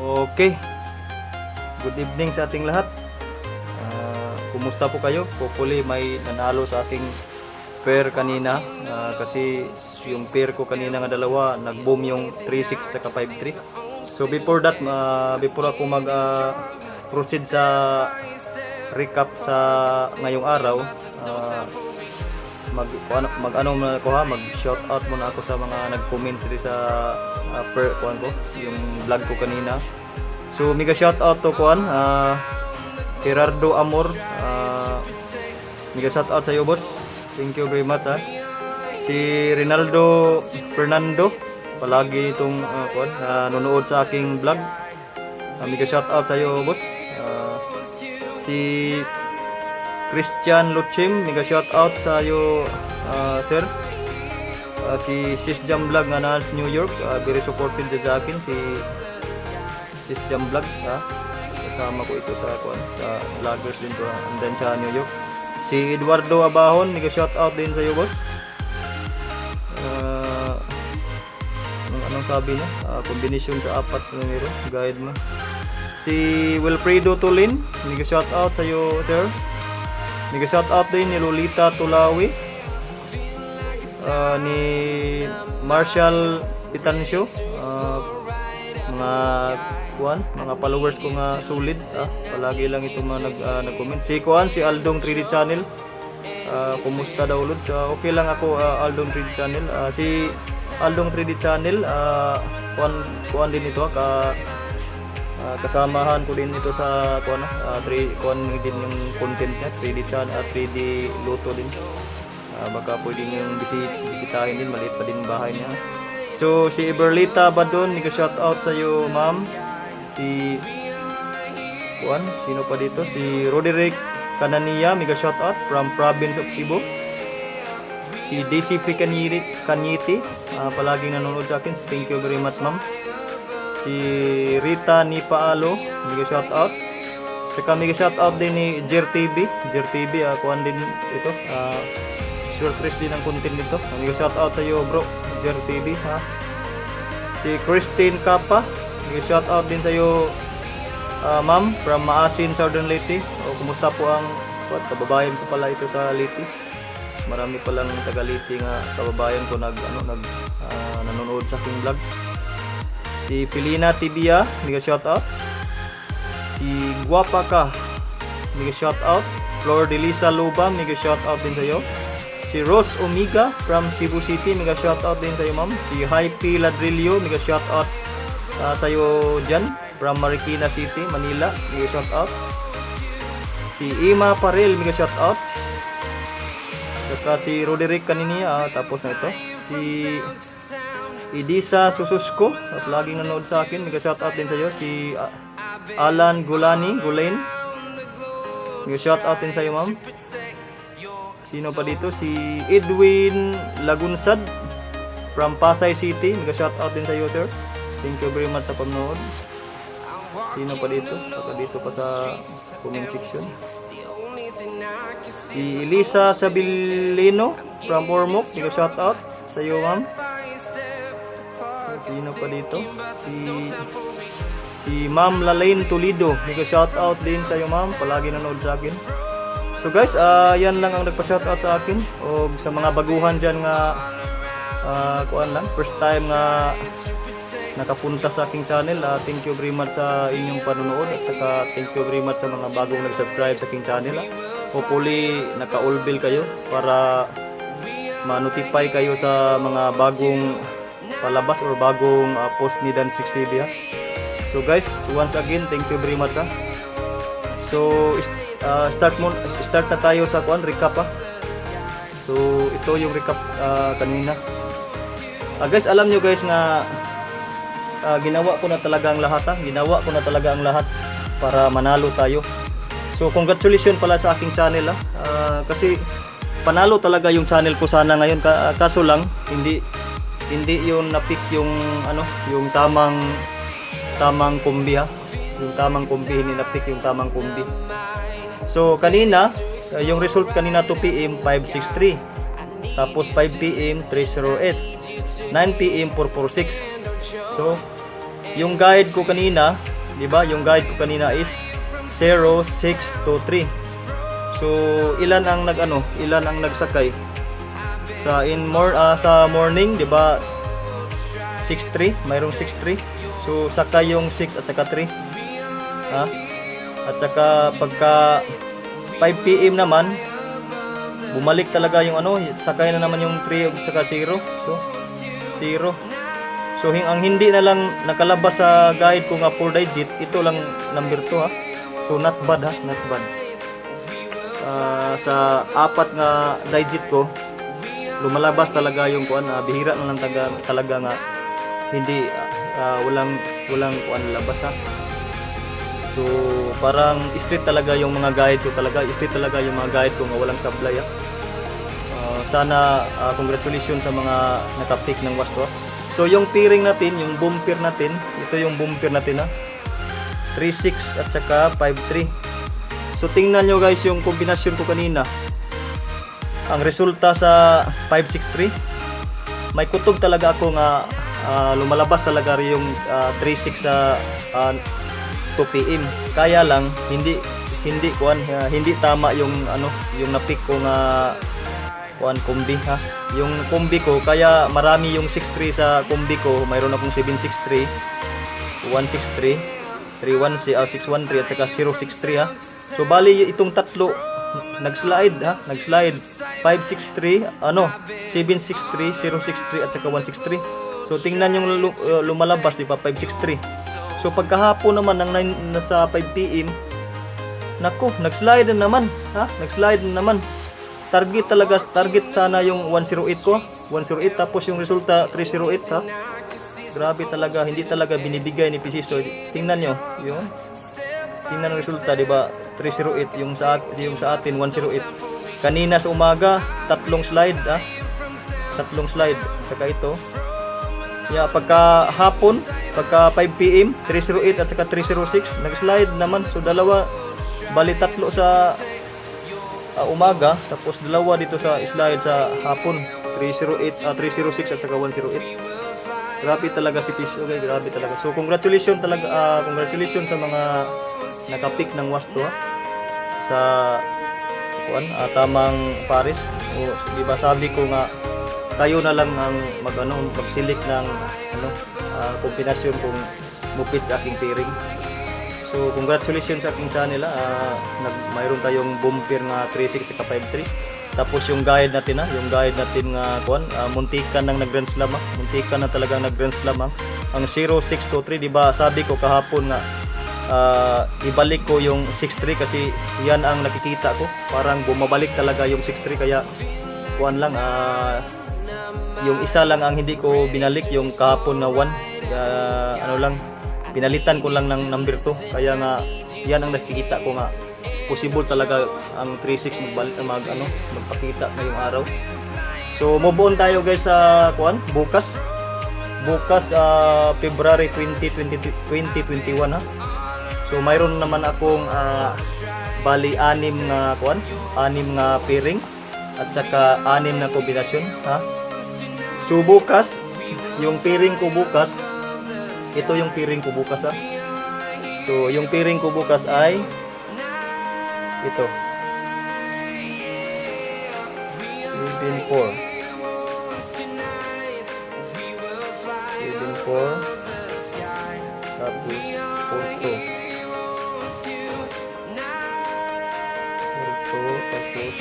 Okay, good evening sa ating lahat. Kumusta po kayo? Hopefully may nanalo sa aking pair kanina, kasi yung pair ko kanina nga dalawa nag-boom yung 3-6 sa 5-3. So before that, before ako proceed sa recap sa ngayong araw, mag shout out muna ako sa mga nag-comment dito sa yung vlog ko kanina. So mega shout out to Gerardo Amor, mega shout out sa iyo, boss. Thank you very much, ha. Si Rinaldo Fernando, palagi itong nanonood sa aking vlog. Mega shout out sa iyo, boss. Si Christian Luchim, mega shout out sa iyo, sir. Si Sisjam Vlog nga na sa New York, very supportive sa akin si Sisjam Vlog, kasama ko ito sa vloggers din to, and then sa New York. Si Eduardo Abahon, mega shout out din sa iyo, boss. Anong sabi niya? Kombinasyon sa 4 numero, guide mo. Si Wilfredo Tulin, mega shout out sa iyo, sir. Mega shout out din ni Lolita Tulawi, ni Marshall Pitancio, mga followers ko nga solid, palagi lang ito mga nag-comment. Si Aldong 3D Channel, kumusta daw ulod? So, okay lang ako, Aldong 3D Channel. Si Aldong 3D Channel, din ito, kasamahan ko din ito sa din yung content niya, 3D Channel, 3D Luto din. Baka pwede nyo bisitahin din, maliit pa din bahay niya. So si Berlita Badon, mega shout out sa iyo, ma'am. Si sino pa dito? Si Roderick Canania, mega shout out from province of Cebu. Si DCP Kanyiti, palaging nanonood sa akin. Thank you very much, ma'am. Si Rita Nipaalo, mega shout out. Saka mega shout out din ni Jer TV, kuan din ito, short trace din ang content dito. Mega shout out sa iyo, bro, Jer TV, ha. Si Christine Kapa, mega shout out din sa iyo, ma'am, from Maasin, Southern Leyte. Kumusta po ang kababayan ko pala ito sa Leyte. Marami palang taga Leyte nga kababayan ko nanonood sa aking vlog. Si Pilina Tibia, mega shout out. Si Guapa Ka, mega shout out. Flor Delisa Luba, mega shout out din sa iyo. Si Rose Omega from Cebu City, mega shout out din sa iyo, ma'am. Si Hype Ladrillo, mega shout out sa iyo dyan, from Marikina City, Manila, mega shout out. Si Ima Parel, mega shout out. Saka si Roderick Kaniniya, tapos na ito. Si Idisa Sususko, at laging nanood sa akin, mega shout out din sa iyo. Si Alan Gulain, mega shout out din sa iyo, ma'am. Sino pa dito? Si Edwin Lagunsad from Pasay City, mega shout out din sa iyo, sir. Thank you very much sa panonood. Sino pa dito? Saka dito pa sa comment section. Si Elisa Sabilino from Ormoc, mega shout out sa iyo, ma'am. Sino pa dito? Si Ma'am Lalaine Toledo, mega shout out din sa iyo, ma'am. Palagi nanood sa akin. So guys, yan lang ang nagpa-shoutout sa akin. O sa mga baguhan dyan nga, first time nga nakapunta sa aking channel, thank you very much sa inyong panonood. At saka thank you very much sa mga bagong nag-subscribe sa aking channel. Hopefully, naka-all bell kayo para ma-notify kayo sa mga bagong palabas or bagong post ni Dan 6 TV. So guys, once again, thank you very much. So, start na tayo sa recap. So ito yung recap kanina. Guys, alam nyo guys nga ginawa ko na talaga ang lahat. Ginawa ko na talaga ang lahat para manalo tayo. So congratulations pala sa aking channel. Kasi panalo talaga yung channel ko sana ngayon. Kaso lang hindi yung na-pick yung yung tamang kombi. Yung tamang kombi, hindi na-pick yung tamang kombi. So kanina, yung result kanina 2 PM 563. Tapos 5 PM 308. 9 PM 446. So yung guide ko kanina di ba? Yung guide ko kanina is 0623. So ilan ang ilan ang nagsakay sa sa morning, di ba? 63, mayroong 63. So sakay yung 6 at saka 3. Ha? At saka pagka 5 PM naman, bumalik talaga yung sakay na naman yung 3 at saka 0. So 0. So ang hindi na lang nakalabas sa guide ko nga 4 digit, ito lang number 2 ha. So not bad ha, not bad. Sa 4 nga digit ko, lumalabas talaga yung bihira na lang talaga nga hindi walang labas ha. So parang straight talaga yung mga guide ko talaga, straight talaga yung mga guide ko nga walang sablay ha. Sana congratulations sa mga nakapick ng wasto. So yung pairing natin, yung bumper natin, ito yung bumper natin ha. 36 at saka 53. So tingnan nyo guys yung kombinasyon ko kanina. Ang resulta sa 563, may kutob talaga ako nga lumalabas talaga yung 36 sa 2 PM. Kaya lang hindi tama yung yung napick ko nga kombi ha. Yung kombi ko kaya marami yung 63 sa kombi ko. Mayroon akong 763, 163, 613 at saka 063 ha. So bali itong tatlo nag-slide ha, nag-slide 563, 763, 063 at saka 163. So tingnan yung lumalabas di ba 563. So pagkahapon naman nasa 5 PM, nako, nag-slide na naman ha, nag-slide na naman. Target sana yung 108 ko, 108 tapos yung resulta 308 ha. Grabe talaga, hindi talaga binibigay ni PC. So tingnan nyo, yun. Tingnan ang resulta, di ba? 308 yung sa atin 108. Kanina sa umaga, tatlong slide, ha? Tatlong slide. Saka ito. Yeah, pagka hapon, pagka 5 PM, 308 at saka 306, nag-slide naman. So dalawa, bali tatlo sa umaga, tapos dalawa dito sa slide sa hapon, 306 at saka 108. Grabe talaga si PC. Okay, grabe talaga. So congratulations talaga, congratulations sa mga nakapick ng wasto ha? Sa tamang pares. O di ba sabi ko nga tayo na lang ang mag-select ng kombinasyon kung mupit sa aking pairing. So congratulations sa aking channel mayroon tayong bumper nga 36 at 53. Tapos yung guide natin yung guide natin nga muntikan nang nag-grand slam muntikan na talagang nag-grand slam ang 0623, di ba sabi ko kahapon nga ibalik ko yung 63 kasi yan ang nakikita ko, parang bumabalik talaga yung 63 kaya lang yung isa lang ang hindi ko binalik, yung kahapon na 1 pinalitan ko lang ng number 2 kaya nga yan ang nakikita ko nga possible talaga ang 36 magpakita ngayong araw. So move on tayo guys sa bukas February 2021 ha. So mayroon naman akong bali 6 na pairing at saka 6 na kombinasyon ha. So bukas yung pairing ko bukas, ito yung pairing ko bukas ha. So yung pairing ko bukas ay ito 74 tapos 42 tapos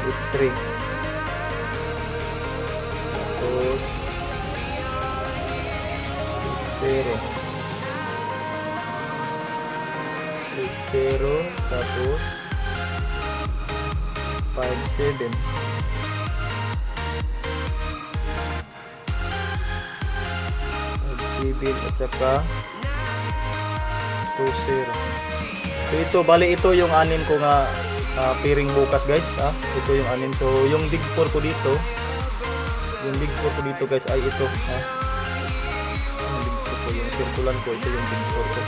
83 tapos 0 tapos 57 at saka 20. So ito bali ito yung 6 ko nga pairing bukas guys ha. Ito yung 6. So yung big 4 ko dito, guys ay ito ha. Yung circulan ko, ito yung big 4 ko.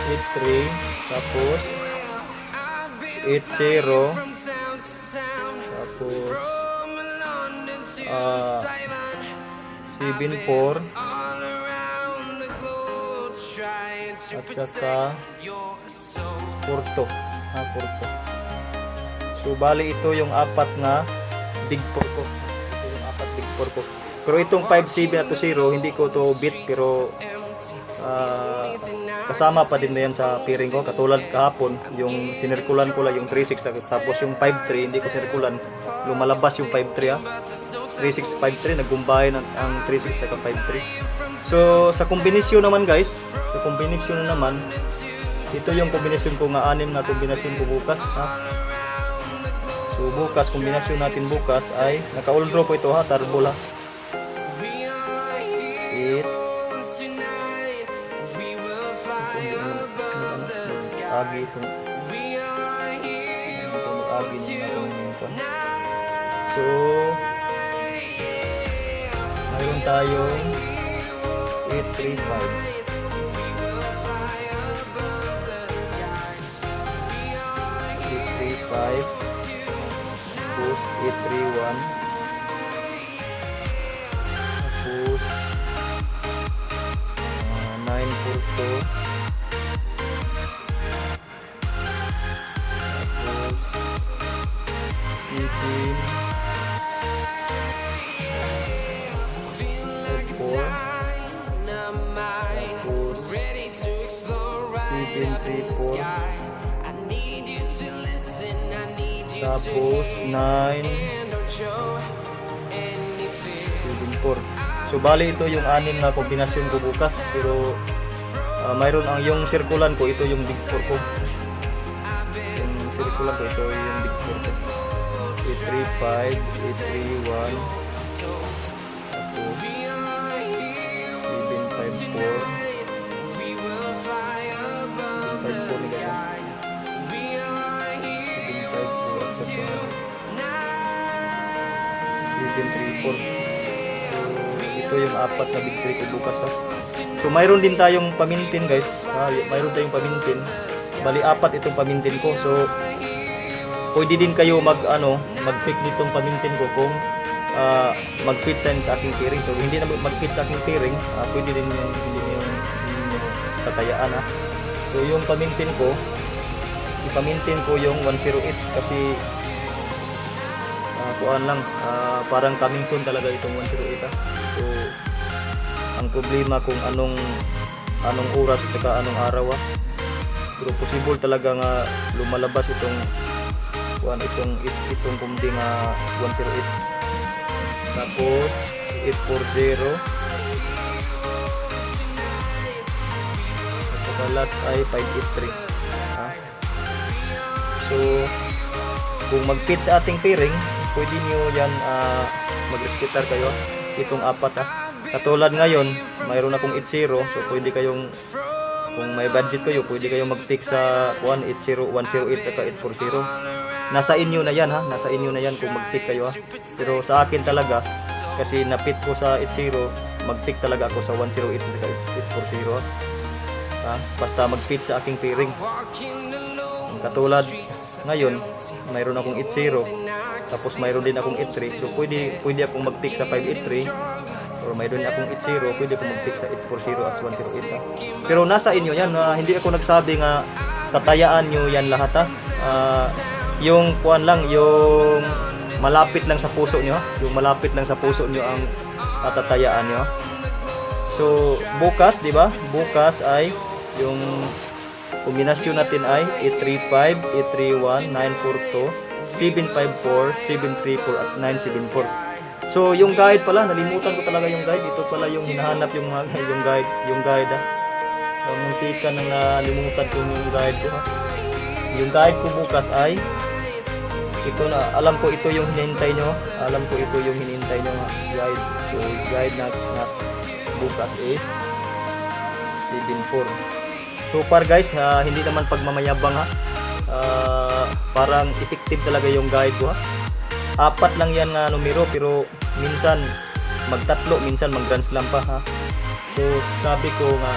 83 tapos 80 tapos 7-4 at saka Porto. Porto. So bali ito yung apat nga big 4 ko. Ito yung apat big 4 ko. Pero itong 5-7 at 0 hindi ko to beat, pero kasama pa din na yan sa pairing ko. Katulad kahapon, yung sinirkulan ko lang yung 3-6, tapos yung 5-3 hindi ko sinirkulan, lumalabas yung 5-3 3-6, 5-3, nagumbahin ang 3-6 sa 5-3. So sa kombinasyon naman guys, sa kombinasyon naman, ito yung kombinasyon ko nga, 6 na kombinasyon ko bukas So bukas, kombinasyon natin bukas ay naka-all draw po ito turbo lang. 8 agi so mayroon tayong 835 tapos 831 tapos 942 tapos 9-7-4. So bali ito yung 6 na kombinasyon ko bukas, pero mayroon ang yung circulan ko, ito yung big 4 ko. Yung circulan ko, ito yung big 4 ko. 835, 831, tapos 754. Ito yung apat na big 3 ko bukas So mayroon din tayong pamintin guys. Mayroon tayong pamintin. Bali apat itong pamintin ko. So pwede din kayo mag-pick nitong pamintin ko kung mag-fit sa aking pairing. So hindi na mag-fit sa aking pairing, pwede din yung hindi yung tatayaan So yung pamintin ko, ipamintin ko yung 108 kasi kuan lang, parang coming soon talaga itong 108 So ang problema kung anong oras at saka anong araw pero possible talaga nga lumalabas itong kuan itong kumdi nga 108. Tapos 840 at saka last ay 583 So kung mag-fit sa ating pairing, pwede nyo yan mag-respetar kayo itong apat Katulad ngayon, mayroon akong 80, so pwede kayong, kung may budget kayo, pwede kayong mag-pick sa 180, 108 saka 840. Nasa inyo na yan nasa inyo na yan kung mag-pick kayo Pero sa akin talaga, kasi na-pick ko sa 80, mag-pick talaga ako sa 108 saka 840 Basta mag-fit sa aking pairing. Katulad ngayon, mayroon akong 80, tapos mayroon din akong 83, so pwede akong mag-pick sa 583, or mayroon akong 80, pwede akong mag-pick sa 840 at 108 Pero nasa inyo yan, hindi ako nagsabi nga tatayaan nyo yan lahat yung kuan lang, yung malapit lang sa puso nyo, yung malapit lang sa puso nyo ang tatayaan nyo. So bukas, di ba? Bukas ay yung kombinasyon natin ay 835, 831, 942, 754, 734 at 974. So yung guide pala, nalimutan ko talaga yung guide. Ito pala yung hinahanap yung guide muntikan nang nalimutan ko yung guide ko Yung guide ko bukas ay ito na, alam ko ito yung hinihintay nyo. Guide. So guide na bukas is 74. So far guys, hindi naman pagmamayabang parang effective talaga yung guide ko 4 lang yan nga numero, pero minsan magtatlo, minsan mag-grand slam pa So sabi ko nga,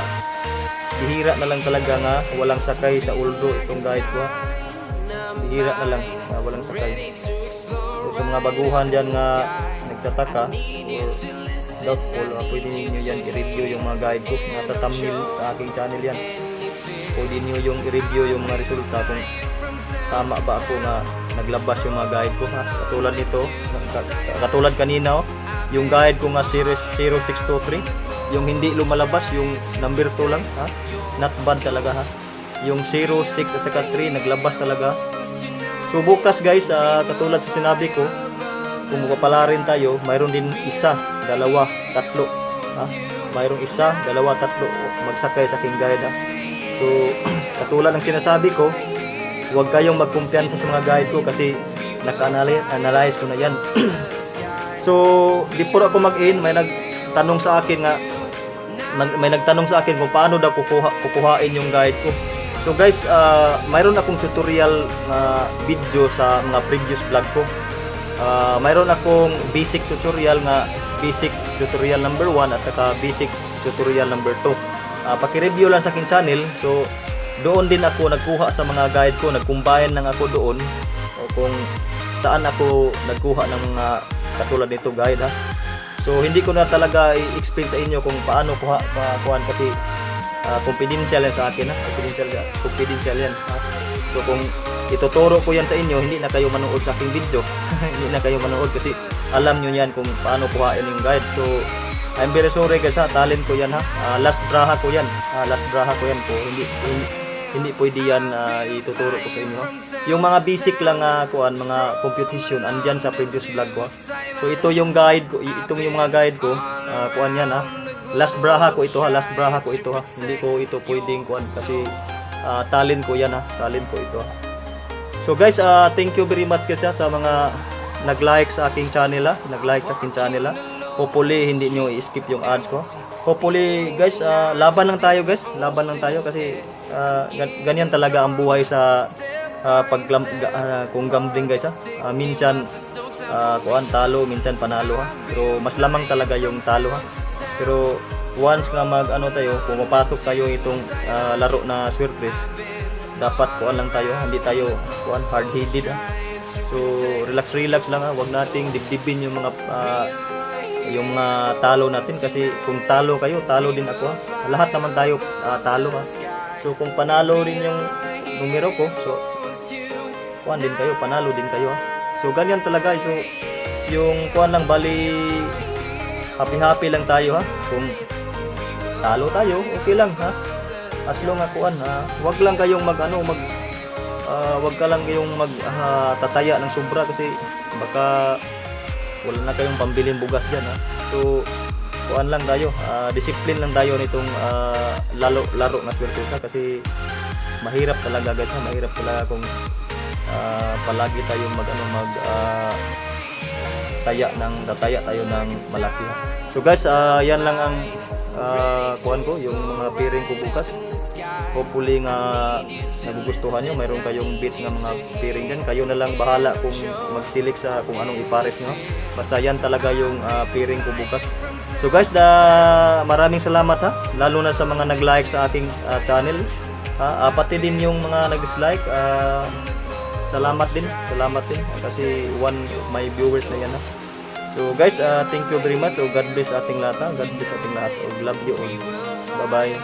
bihira na lang talaga nga walang sakay sa uldo itong guide ko Bihira na lang walang sakay. So sa mga baguhan dyan nga nagtataka, doubtful, pwede niyo yan i-review yung mga guide ko. Nasa thumbnail sa aking channel yan. Pwede niyo yung i-review yung mga resulta kung tama ba ako na naglabas yung mga guide ko, ha. Katulad nito, katulad kanina, yung guide ko nga series 0623, yung hindi lumalabas, yung number 2 lang, ha. Not bad talaga, ha. Yung 06 at saka 3 naglabas talaga. So bukas guys, katulad sa sinabi ko, kung mapapalarin tayo, mayroon din isa, dalawa, tatlo, ha? Mayroong isa, dalawa, tatlo magsakay sa aking guide, ha? So katulad ng sinasabi ko, huwag kayong magkumpiyansa sa mga guide ko kasi naka-analyze ko na yan. So before ako mag-in, may nagtanong sa akin nga, may nagtanong sa akin kung paano daw kukuhain yung guide ko. So guys, mayroon akong tutorial na video sa mga previous vlog ko. Mayroon akong basic tutorial nga, basic tutorial number 1 at saka basic tutorial number 2. Paki-review lang sa aking channel. So doon din ako nagkuha sa mga guide ko, nag-combine lang ako doon o kung saan ako nagkuha ng mga katulad nito guide, ha. So hindi ko na talaga i-explain sa inyo kung paano kuhaan kasi confidential yan sa akin, ha. Confidential yan, ha. So kung ituturo ko yan sa inyo, hindi na kayo manood sa aking video. Hindi na kayo manood kasi alam nyo yan kung paano kuhain yung guide. So I'm very sorry guys, ha. Talent ko yan, ha. Last braha ko yan, last braha ko yan po. Hindi pwede yan ituturo ko sa inyo, ha? Yung mga basic lang mga computation andyan sa previous vlog ko, ha? So ito yung guide ko, itong yung mga guide ko, kuan yan, ha. Last braha ko ito, ha. Last braha ko ito, ha. Hindi ko ito pwedeng kuan kasi talent ko yan, ha. Talent ko ito, ha. So guys, thank you very much guys, ha, sa mga nag-like sa aking channel, ha. Nag-like sa aking channel, ha. Hopefully hindi nyo i-skip yung ads ko. Hopefully guys, laban lang tayo guys. Laban lang tayo kasi ganyan talaga ang buhay sa kung gambling guys, ha. Minsan kuan talo, minsan panalo, ha. Pero mas lamang talaga yung talo, ha. Pero once nga tayo, pumapasok tayo itong laro na Swerte Race, dapat kuan lang tayo, hindi tayo kuan hard-headed, ha. So relax lang, ha. Huwag nating dibdibin yung mga talo natin kasi kung talo kayo, talo din ako, ha. Lahat naman tayo talo, ha. So kung panalo din yung numero ko, so kuan din kayo, panalo din kayo, ha. So ganyan talaga. So yung kuan lang, bali happy lang tayo, ha. Kung talo tayo, okay lang, ha. As long as kuan, wag lang kayong wag ka lang kayong tataya ng sobra kasi baka wala na kayong pambiling bugas diyan, ha. So kuan lang tayo, discipline lang tayo nitong laro na Swerte Race, kasi mahirap talaga guys, ha. Mahirap talaga kung palagi tayong tataya tayo ng malaki, ha. So guys, yan lang ang kuan ko, yung mga pairing ko bukas. Hopefully nga nagugustuhan nyo, mayroon kayong bits ng mga pairing dyan. Kayo na lang bahala kung mag-select sa kung anong ipares nyo, basta yan talaga yung pairing ko bukas. So guys, maraming salamat, ha, lalo na sa mga nag-like sa ating channel, ha. Pati din yung mga nag-dislike, salamat din kasi one of my viewers na yan, ha. So guys, thank you very much. So God bless ating lahat, ha. God bless ating lahat. Love you all. Bye bye.